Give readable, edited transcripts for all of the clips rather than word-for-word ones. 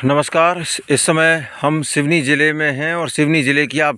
नमस्कार। इस समय हम सिवनी ज़िले में हैं और सिवनी ज़िले की आप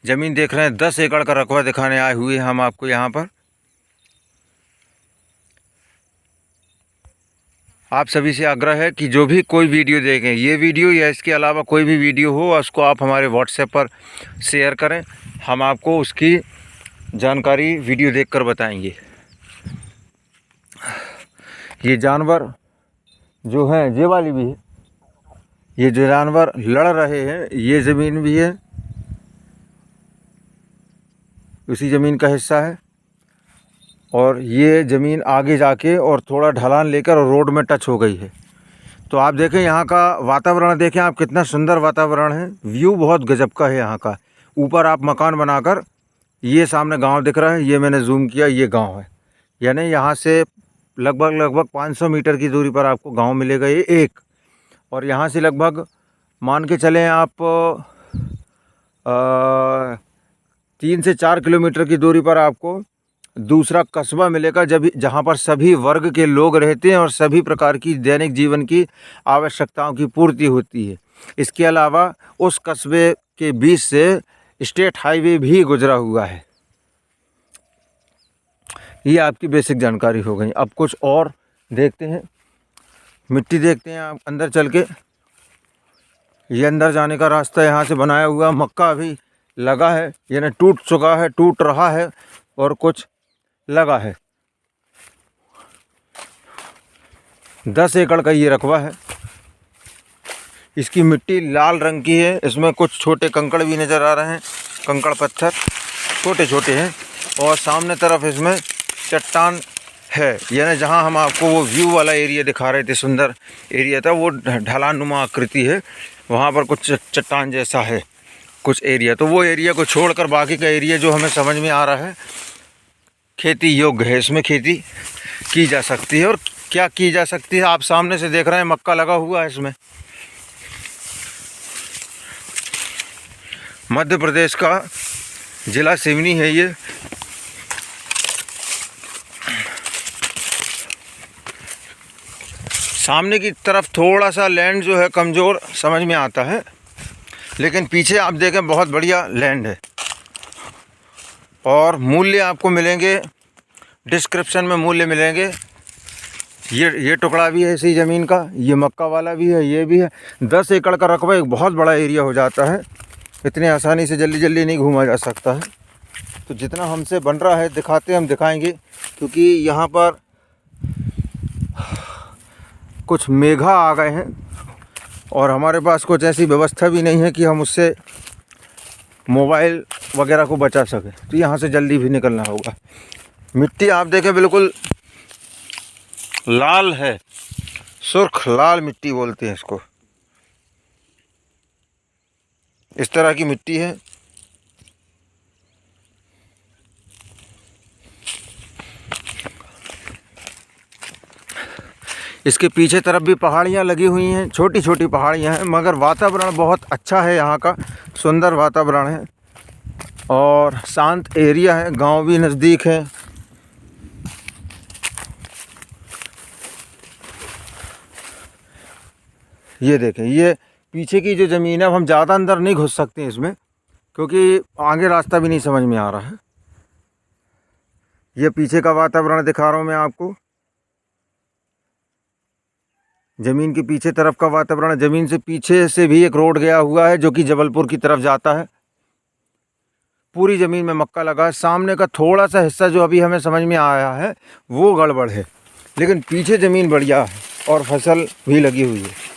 ज़मीन देख रहे हैं। 10 एकड़ का रकबा दिखाने आए हुए हैं हम आपको यहाँ पर। आप सभी से आग्रह है कि जो भी कोई वीडियो देखें, ये वीडियो या इसके अलावा कोई भी वीडियो हो, उसको आप हमारे व्हाट्सएप पर शेयर करें। हम आपको उसकी जानकारी वीडियो देखकर बताएंगे। ये जानवर जो हैं, ये वाली भी है, ये जो जानवर लड़ रहे हैं, ये ज़मीन भी है, उसी ज़मीन का हिस्सा है। और ये ज़मीन आगे जाके और थोड़ा ढलान लेकर और रोड में टच हो गई है। तो आप देखें यहाँ का वातावरण, देखें आप, कितना सुंदर वातावरण है। व्यू बहुत गजब का है यहाँ का। ऊपर आप मकान बनाकर, ये सामने गांव दिख रहा है, ये मैंने जूम किया, ये गांव है। यानी यहाँ से लगभग 500 मीटर की दूरी पर आपको गांव मिलेगा ये एक। और यहाँ से लगभग मान के चलें आप 3 से 4 किलोमीटर की दूरी पर आपको दूसरा कस्बा मिलेगा, जहाँ पर सभी वर्ग के लोग रहते हैं और सभी प्रकार की दैनिक जीवन की आवश्यकताओं की पूर्ति होती है। इसके अलावा उस कस्बे के बीच से स्टेट हाईवे भी गुजरा हुआ है। ये आपकी बेसिक जानकारी हो गई। अब कुछ और देखते हैं, मिट्टी देखते हैं आप अंदर चल के। ये अंदर जाने का रास्ता यहाँ से बनाया हुआ। मक्का अभी लगा है, यानी टूट चुका है, टूट रहा है, और कुछ लगा है। 10 एकड़ का ये रकबा है। इसकी मिट्टी लाल रंग की है। इसमें कुछ छोटे कंकड़ भी नज़र आ रहे हैं, कंकड़ पत्थर छोटे छोटे हैं। और सामने तरफ इसमें चट्टान है, यानी जहाँ हम आपको वो व्यू वाला एरिया दिखा रहे थे, सुंदर एरिया था, वो ढलान नुमा आकृति है। वहाँ पर कुछ चट्टान जैसा है कुछ एरिया। तो वो एरिया को छोड़कर बाकी का एरिया जो हमें समझ में आ रहा है खेती योग्य है। इसमें खेती की जा सकती है। और क्या की जा सकती है, आप सामने से देख रहे हैं, मक्का लगा हुआ है इसमें। मध्य प्रदेश का ज़िला सिवनी है ये। सामने की तरफ थोड़ा सा लैंड जो है कमज़ोर समझ में आता है, लेकिन पीछे आप देखें बहुत बढ़िया लैंड है। और मूल्य आपको मिलेंगे, डिस्क्रिप्शन में मूल्य मिलेंगे। ये टुकड़ा भी है इसी ज़मीन का, ये मक्का वाला भी है, ये भी है। 10 एकड़ का रकबा एक बहुत बड़ा एरिया हो जाता है। इतने आसानी से जल्दी जल्दी नहीं घूमा जा सकता है। तो जितना हमसे बन रहा है दिखाते, हम दिखाएंगे, क्योंकि यहाँ पर कुछ मेघा आ गए हैं और हमारे पास कुछ ऐसी व्यवस्था भी नहीं है कि हम उससे मोबाइल वगैरह को बचा सकें। तो यहाँ से जल्दी भी निकलना होगा। मिट्टी आप देखें बिल्कुल लाल है, सुर्ख लाल मिट्टी बोलते हैं इसको। इस तरह की मिट्टी है। इसके पीछे तरफ भी पहाड़ियाँ लगी हुई हैं, छोटी छोटी पहाड़ियाँ हैं, मगर वातावरण बहुत अच्छा है यहाँ का, सुंदर वातावरण है और शांत एरिया है। गांव भी नज़दीक है। ये देखें, ये पीछे की जो ज़मीन है, अब हम ज़्यादा अंदर नहीं घुस सकते हैं इसमें, क्योंकि आगे रास्ता भी नहीं समझ में आ रहा है। ये पीछे का वातावरण दिखा रहा हूँ मैं आपको, ज़मीन के पीछे तरफ का वातावरण। ज़मीन से पीछे से भी एक रोड गया हुआ है जो कि जबलपुर की तरफ जाता है। पूरी ज़मीन में मक्का लगा है। सामने का थोड़ा सा हिस्सा जो अभी हमें समझ में आया है वो गड़बड़ है, लेकिन पीछे ज़मीन बढ़िया है और फसल भी लगी हुई है।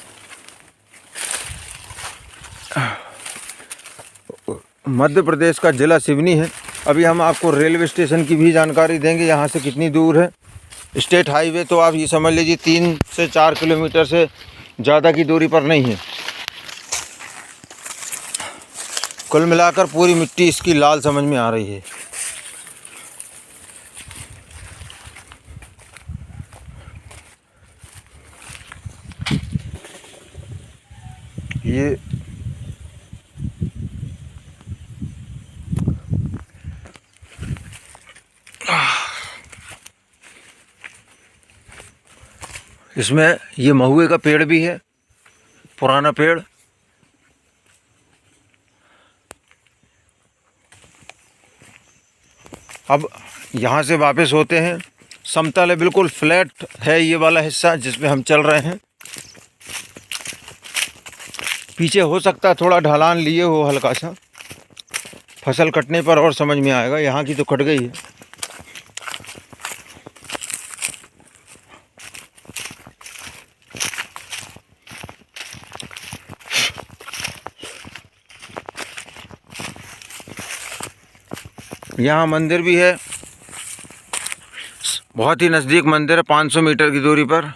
मध्य प्रदेश का ज़िला सिवनी है। अभी हम आपको रेलवे स्टेशन की भी जानकारी देंगे, यहाँ से कितनी दूर है। स्टेट हाईवे तो आप ये समझ लीजिए 3 से 4 किलोमीटर से ज़्यादा की दूरी पर नहीं है। कुल मिलाकर पूरी मिट्टी इसकी लाल समझ में आ रही है। ये इसमें ये महुए का पेड़ भी है, पुराना पेड़। अब यहाँ से वापस होते हैं। समतल है, बिल्कुल फ्लैट है ये वाला हिस्सा जिसमें हम चल रहे हैं। पीछे हो सकता है थोड़ा ढलान लिए हो हल्का सा, फसल कटने पर और समझ में आएगा। यहाँ की तो कट गई है। यहाँ मंदिर भी है, बहुत ही नज़दीक मंदिर है, 500 मीटर की दूरी पर।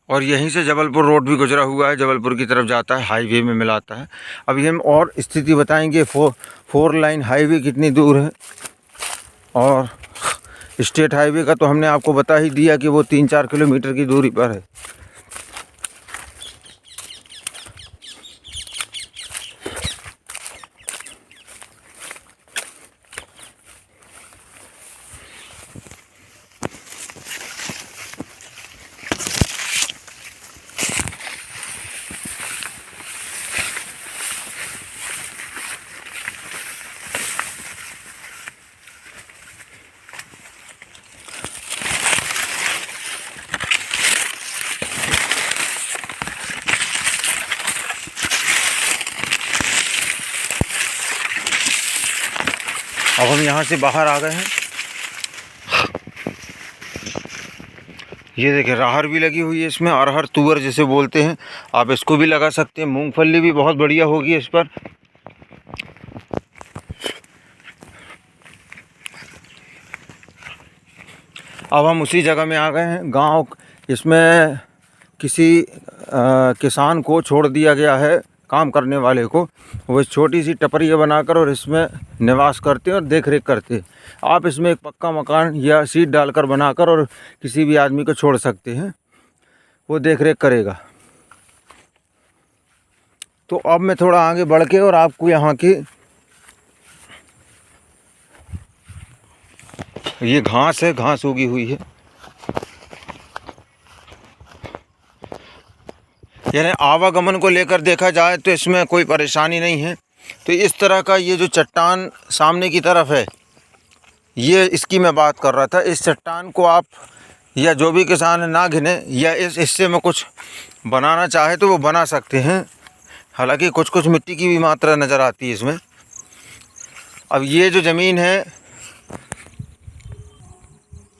और यहीं से जबलपुर रोड भी गुजरा हुआ है, जबलपुर की तरफ जाता है, हाईवे में मिलाता है। अभी हम और स्थिति बताएंगे। फोर लाइन हाईवे कितनी दूर है, और स्टेट हाईवे का तो हमने आपको बता ही दिया कि वो 3-4 किलोमीटर की दूरी पर है। अब हम यहाँ से बाहर आ गए हैं। ये देखिए राहर भी लगी हुई है इसमें, अरहर तुअर जिसे बोलते हैं, आप इसको भी लगा सकते हैं। मूंगफली भी बहुत बढ़िया होगी इस पर। अब हम उसी जगह में आ गए हैं, गांव। इसमें किसी किसान को छोड़ दिया गया है, काम करने वाले को। वो छोटी सी टपरियाँ बनाकर और इसमें निवास करते हैं और देख रेख करते हैं। आप इसमें एक पक्का मकान या सीट डालकर बनाकर और किसी भी आदमी को छोड़ सकते हैं, वो देख रेख करेगा। तो अब मैं थोड़ा आगे बढ़ के और आपको यहाँ की ये घास है, घास उगी हुई है, यानी आवागमन को लेकर देखा जाए तो इसमें कोई परेशानी नहीं है। तो इस तरह का ये जो चट्टान सामने की तरफ है, ये इसकी मैं बात कर रहा था। इस चट्टान को आप या जो भी किसान है ना गिने, या इस हिस्से में कुछ बनाना चाहे तो वो बना सकते हैं। हालांकि कुछ कुछ मिट्टी की भी मात्रा नज़र आती है इसमें। अब ये जो ज़मीन है,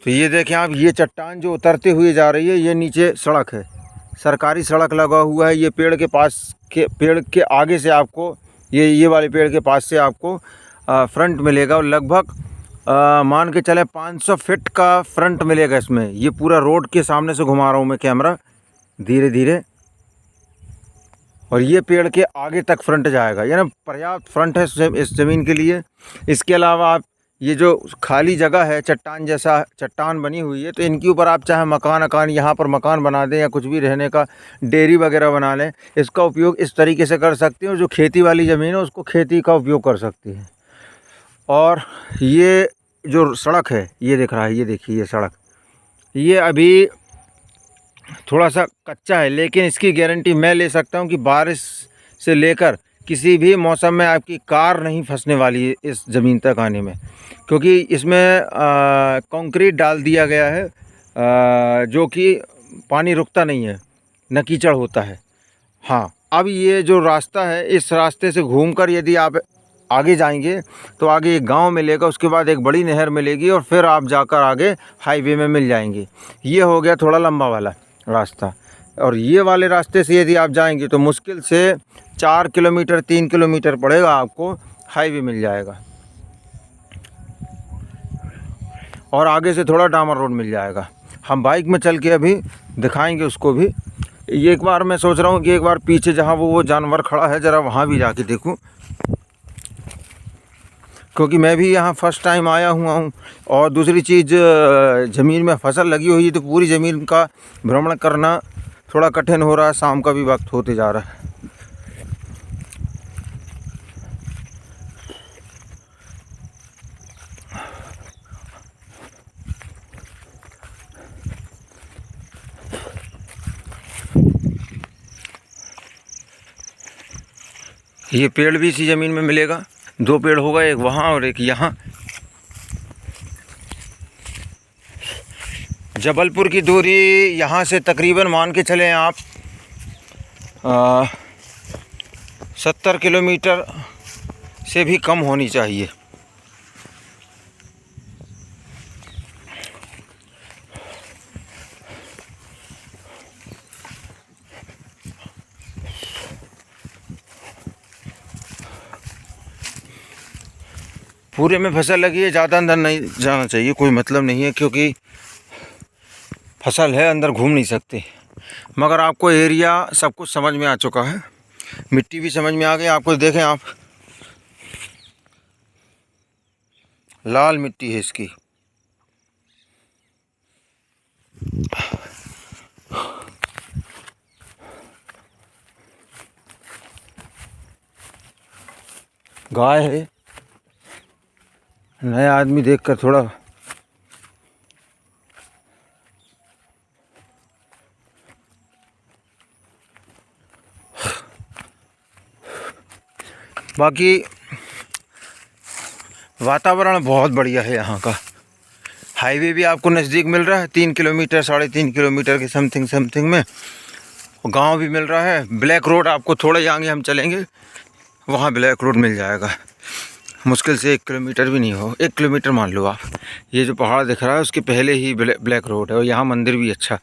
तो ये देखें आप, ये चट्टान जो उतरते हुए जा रही है, ये नीचे सड़क है, सरकारी सड़क लगा हुआ है। ये पेड़ के आगे से आपको ये वाले पेड़ के पास से आपको फ्रंट मिलेगा, और लगभग मान के चले 500 फीट का फ्रंट मिलेगा इसमें। ये पूरा रोड के सामने से घुमा रहा हूँ मैं कैमरा धीरे धीरे, और ये पेड़ के आगे तक फ्रंट जाएगा, यानी पर्याप्त फ्रंट है इस ज़मीन के लिए। इसके अलावा आप ये जो खाली जगह है, चट्टान जैसा चट्टान बनी हुई है, तो इनके ऊपर आप चाहे मकान यहाँ पर मकान बना दें, या कुछ भी रहने का डेयरी वगैरह बना लें। इसका उपयोग इस तरीके से कर सकते हैं। जो खेती वाली ज़मीन है उसको खेती का उपयोग कर सकते हैं। और ये जो सड़क है, ये दिख रहा है, ये देखिए ये सड़क, ये अभी थोड़ा सा कच्चा है, लेकिन इसकी गारंटी मैं ले सकता हूँ कि बारिश से लेकर किसी भी मौसम में आपकी कार नहीं फंसने वाली है इस ज़मीन तक आने में, क्योंकि इसमें कंक्रीट डाल दिया गया है, जो कि पानी रुकता नहीं है, न कीचड़ होता है। हाँ, अब ये जो रास्ता है, इस रास्ते से घूमकर यदि आप आगे जाएंगे तो आगे एक गांव मिलेगा, उसके बाद एक बड़ी नहर मिलेगी, और फिर आप जाकर आगे हाईवे में मिल जाएंगे। ये हो गया थोड़ा लंबा वाला रास्ता। और ये वाले रास्ते से यदि आप जाएंगे तो मुश्किल से 4 किलोमीटर 3 किलोमीटर पड़ेगा, आपको हाईवे मिल जाएगा, और आगे से थोड़ा डामर रोड मिल जाएगा। हम बाइक में चल के अभी दिखाएंगे उसको भी। ये एक बार मैं सोच रहा हूँ कि एक बार पीछे जहाँ वो जानवर खड़ा है, ज़रा वहाँ भी जाके देखूँ, क्योंकि मैं भी यहाँ फर्स्ट टाइम आया हुआ हूँ। और दूसरी चीज़, ज़मीन में फसल लगी हुई है, तो पूरी ज़मीन का भ्रमण करना थोड़ा कठिन हो रहा है। शाम का भी वक्त होते जा रहा है। ये पेड़ भी इसी ज़मीन में मिलेगा। 2 पेड़ होगा, एक वहाँ और एक यहाँ। जबलपुर की दूरी यहाँ से तकरीबन मान के चलें आप 70 किलोमीटर से भी कम होनी चाहिए। पूरे में फसल लगी है, ज़्यादा अंदर नहीं जाना चाहिए, कोई मतलब नहीं है, क्योंकि फसल है, अंदर घूम नहीं सकते। मगर आपको एरिया सब कुछ समझ में आ चुका है, मिट्टी भी समझ में आ गई आपको। देखें आप, लाल मिट्टी है इसकी। गाय है, नया आदमी देखकर थोड़ा बाकी वातावरण बहुत बढ़िया है यहाँ का। हाईवे भी आपको नज़दीक मिल रहा है, 3 किलोमीटर 3.5 किलोमीटर के समथिंग में। गांव भी मिल रहा है। ब्लैक रोड आपको थोड़े आगे हम चलेंगे, वहाँ ब्लैक रोड मिल जाएगा। मुश्किल से 1 किलोमीटर भी नहीं हो, 1 किलोमीटर मान लो आप। ये जो पहाड़ दिख रहा है उसके पहले ही ब्लैक रोड है। और यहाँ मंदिर भी अच्छा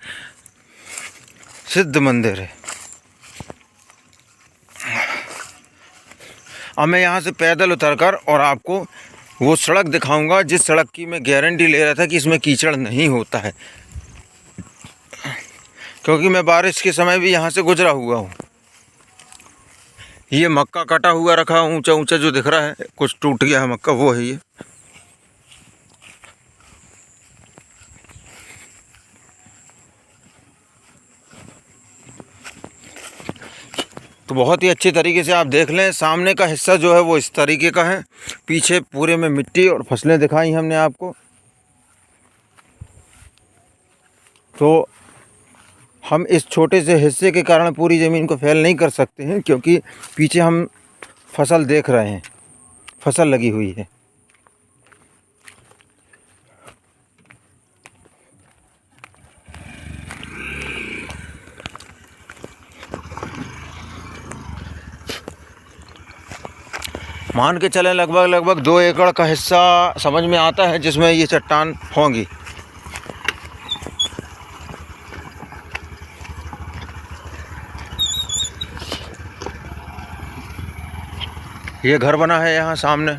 सिद्ध मंदिर है। अब मैं यहाँ से पैदल उतरकर और आपको वो सड़क दिखाऊंगा जिस सड़क की मैं गारंटी ले रहा था कि इसमें कीचड़ नहीं होता है, क्योंकि मैं बारिश के समय भी यहाँ से गुजरा हुआ हूँ। ये मक्का कटा हुआ रखा ऊंचा ऊंचा जो दिख रहा है, कुछ टूट गया है मक्का, वो है ये। तो बहुत ही अच्छी तरीके से आप देख लें। सामने का हिस्सा जो है वो इस तरीके का है, पीछे पूरे में मिट्टी और फसलें दिखाई हमने आपको। तो हम इस छोटे से हिस्से के कारण पूरी ज़मीन को फैल नहीं कर सकते हैं, क्योंकि पीछे हम फसल देख रहे हैं, फसल लगी हुई है। मान के चलें लगभग 2 एकड़ का हिस्सा समझ में आता है जिसमें ये चट्टान होंगी। ये घर बना है यहाँ सामने,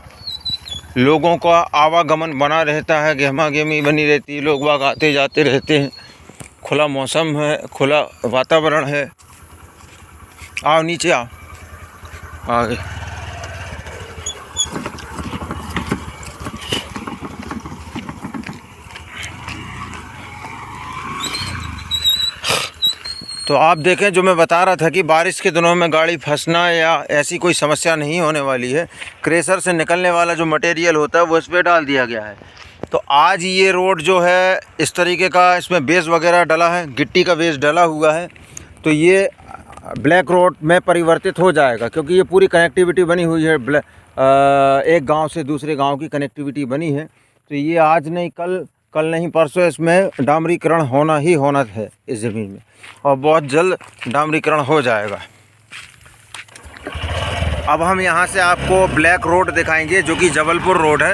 लोगों का आवागमन बना रहता है, गहमा-गहमी बनी रहती है, लोग बाग आते जाते रहते हैं। खुला मौसम है, खुला वातावरण है। आओ नीचे आओ, आगे। तो आप देखें, जो मैं बता रहा था कि बारिश के दिनों में गाड़ी फंसना या ऐसी कोई समस्या नहीं होने वाली है। क्रेशर से निकलने वाला जो मटेरियल होता है वो इस पर डाल दिया गया है। तो आज ये रोड जो है इस तरीके का, इसमें बेस वगैरह डला है, गिट्टी का बेस डला हुआ है। तो ये ब्लैक रोड में परिवर्तित हो जाएगा, क्योंकि ये पूरी कनेक्टिविटी बनी हुई है। एक गांव से दूसरे गांव की कनेक्टिविटी बनी है। तो ये आज नहीं कल नहीं परसों इसमें डामरीकरण होना ही होना है इस ज़मीन में, और बहुत जल्द डामरीकरण हो जाएगा। अब हम यहाँ से आपको ब्लैक रोड दिखाएंगे जो कि जबलपुर रोड है।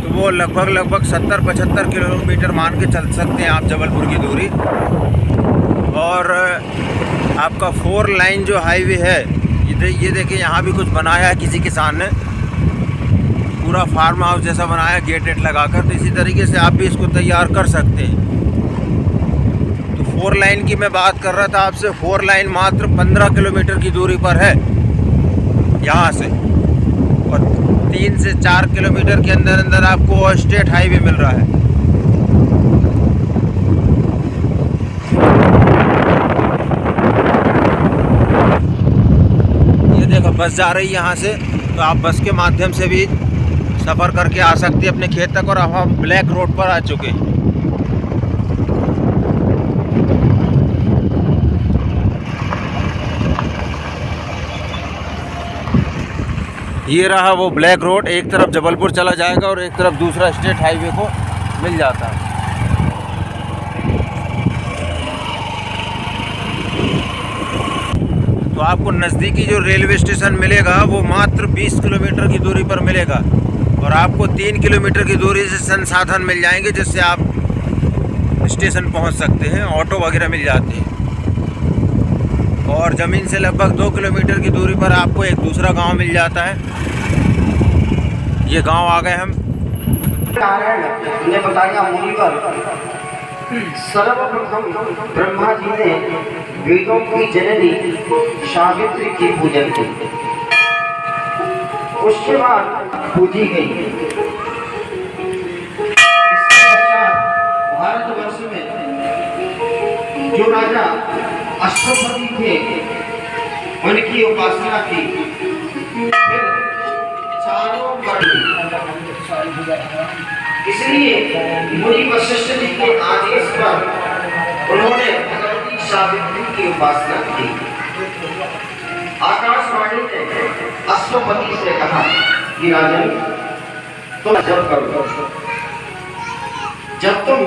तो वो लगभग 70-75 किलोमीटर मान के चल सकते हैं आप जबलपुर की दूरी। और आपका 4 लाइन जो हाईवे है, ये देखिए यहाँ भी कुछ बनाया है किसी किसान ने, पूरा फार्म हाउस जैसा बनाया, गेट लगाकर। तो इसी तरीके से आप भी इसको तैयार कर सकते हैं। तो 4 लाइन की मैं बात कर रहा था आपसे। 4 लाइन मात्र 15 किलोमीटर की दूरी पर है यहाँ से, और 3 से 4 किलोमीटर के अंदर आपको स्टेट हाईवे मिल रहा है। ये देखो बस जा रही है यहाँ से, तो आप बस के माध्यम से भी सफ़र करके आ सकते हैं अपने खेत तक। और अब हम ब्लैक रोड पर आ चुके हैं। ये रहा वो ब्लैक रोड, एक तरफ जबलपुर चला जाएगा और एक तरफ दूसरा स्टेट हाईवे को मिल जाता है। तो आपको नज़दीकी जो रेलवे स्टेशन मिलेगा वो मात्र 20 किलोमीटर की दूरी पर मिलेगा और आपको 3 किलोमीटर की दूरी से संसाधन मिल जाएंगे जिससे आप स्टेशन पहुंच सकते हैं, ऑटो वगैरह मिल जाते हैं। और ज़मीन से लगभग 2 किलोमीटर की दूरी पर आपको एक दूसरा गांव मिल जाता है। ये गांव आ गए हम। ने बताया मुनिवर सर्वप्रथम ब्रह्मा जी ने वेदों की जननी सावित्री की पूजन की, उसके बाद पूजी गई। इसके पश्चात भारतवर्ष में जो राजा अश्वपति थे उनकी उपासना की। फिर चारों वर्ण, इसलिए मुनि वशिष्ठ जी के आदेश पर उन्होंने भगवती सावित्री की उपासना की। आकाशवाणी ने अश्वपति से कहा कि राजन तुम जब करो, जब तुम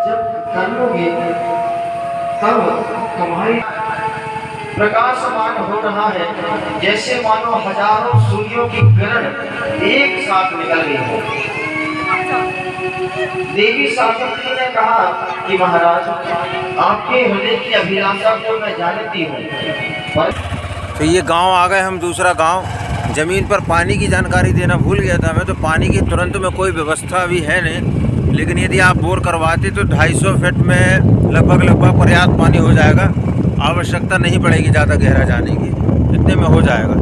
जब कर लोगे तब तुम्हारी प्रकाशमान हो रहा है जैसे मानो हजारों सूर्यों की किरण एक साथ निकल रही हो। देवी सावित्री ने कहा कि महाराज आपके हृदय की अभिलाषा को मैं जानती हूँ। तो ये गांव आ गए हम, दूसरा गांव। ज़मीन पर पानी की जानकारी देना भूल गया था मैं, तो पानी की तुरंत में कोई व्यवस्था अभी है नहीं, लेकिन यदि आप बोर करवाते तो 250 फीट में लगभग पर्याप्त पानी हो जाएगा। आवश्यकता नहीं पड़ेगी ज़्यादा गहरा जाने की, इतने में हो जाएगा।